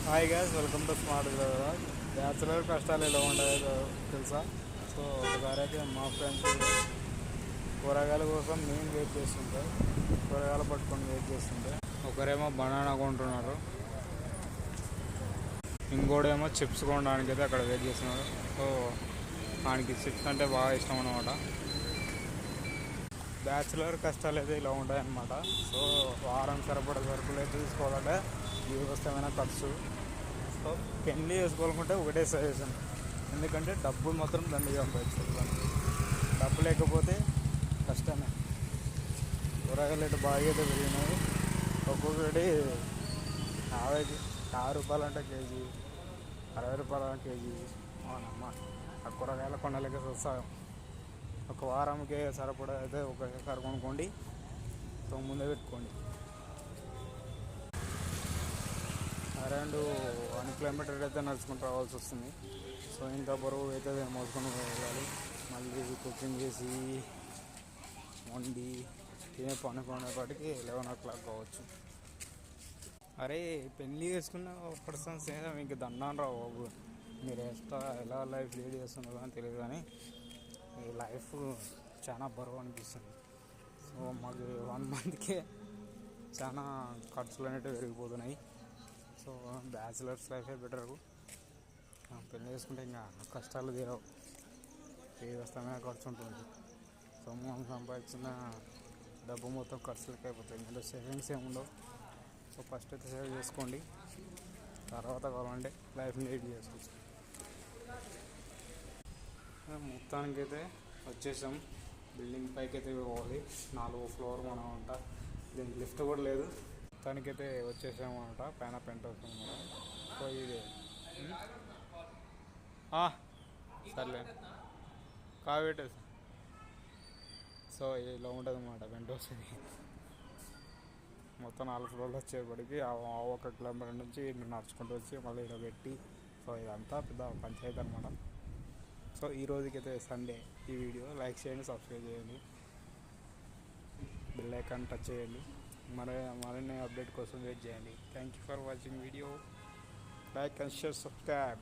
Hi gas, welcome to smart blog. Bachelor కష్టాలు ఎలా ఉండేదో తెలుసా? సో ఒకసారి అయితే మా ఫ్రెండ్స్ కూరగాయల కోసం మేము వెయిట్ చేస్తుంటే, కూరగాయలు పట్టుకొని వెయిట్ చేస్తుంటే ఒకరేమో బనానా కొంటున్నారు, ఇంకోడేమో చిప్స్ కొనడానికి అయితే అక్కడ వెయిట్ చేస్తున్నారు. సో ఆయనకి చిప్స్ అంటే బాగా ఇష్టం అన్నమాట. బ్యాచులర్ కష్టాలు అయితే ఇలా ఉంటాయన్నమాట. సో వారం సరిపడ సరుకులు అయితే తీసుకోవాలంటే వ్యవస్థమైన ఖర్చు. సో పెళ్ళి వేసుకోవాలనుకుంటే ఒకటే సజెషన్, ఎందుకంటే డబ్బులు మాత్రం దండిగా సంపాదించాలి. డబ్బు లేకపోతే కష్టమే. కూరగాయలు అయితే బాగా అయితే పెరిగినాయి. ఒక్కొక్కటి 50 రూపాయలు అంటే కేజీ, 60 రూపాయలు అంటే కేజీ. అవునమ్మా, ఆ కూరగాయల కొండలకి వస్తాం. ఒక వారంకి సరిపడా అయితే ఒకసారి కొనుక్కోండి. సో ముందే పెట్టుకోండి. అరౌండ్ 1 కిలోమీటర్ అయితే నడుచుకుంటూ రావాల్సి వస్తుంది. సో ఇంత బరువు అయితే మోసుకొని వెళ్ళాలి. మళ్ళీ కుకింగ్ చేసి వండి తినే పనుకునేపాటికి 11 o'clock కావచ్చు. అరే, పెళ్ళి చేసుకున్న పర్సన్స్ ఏదో మీకు దండాను రావు బాబు. మీరు ఎలా లైఫ్ లీడ్ చేస్తున్నారో అని తెలియదు, కానీ ఈ లైఫ్ చాలా బరువు అనిపిస్తుంది. సో మాకు 1 monthకే చాలా ఖర్చులు అనేవి పెరిగిపోతున్నాయి. సో బ్యాచిలర్స్ లైఫే బెటరు. పెళ్ళి చేసుకుంటే ఇంకా కష్టాలు తీరవు, ఏ వస్తామైనా ఖర్చు ఉంటుంది. సో మనం సంపాదించిన డబ్బు మొత్తం ఖర్చులకి అయిపోతాయి. ఇందులో సేవింగ్స్ ఏమి ఉండవు. సో ఫస్ట్ అయితే సేవ్ చేసుకోండి, తర్వాత కావాలంటే లైఫ్ లీడ్ చేసుకోవచ్చు. మొత్తానికైతే వచ్చేసాం. బిల్డింగ్ పైకి అయితే పోవాలి. 4వ ఫ్లోర్ మనం అంట. దీనికి లిఫ్ట్ కూడా లేదు. మొత్తానికైతే వచ్చేసాము అనమాట. పైన పెంట్ హౌస్ అనమాట. సో ఇది సర్లే కాబట్టి సో ఇలా ఉంటుంది అన్నమాట పెంట్ హౌస్. ఇది మొత్తం 4 ఫ్లోర్లు వచ్చేప్పటికి 1 కిలోమీటర్ నుంచి నడుచుకుంటూ వచ్చి మళ్ళీ ఇలా పెట్టి, సో ఇదంతా పెద్ద పంచాయతీ అనమాట. సో ఈ రోజుకైతే సండే. ఈ వీడియో లైక్ చేయండి, సబ్స్క్రైబ్ చేయండి, బెల్ ఐకాన్ టచ్ చేయండి. మరిన్ని అప్డేట్ కోసం వెయిట్ చేయండి. Thank you for watching video. Like and share, subscribe.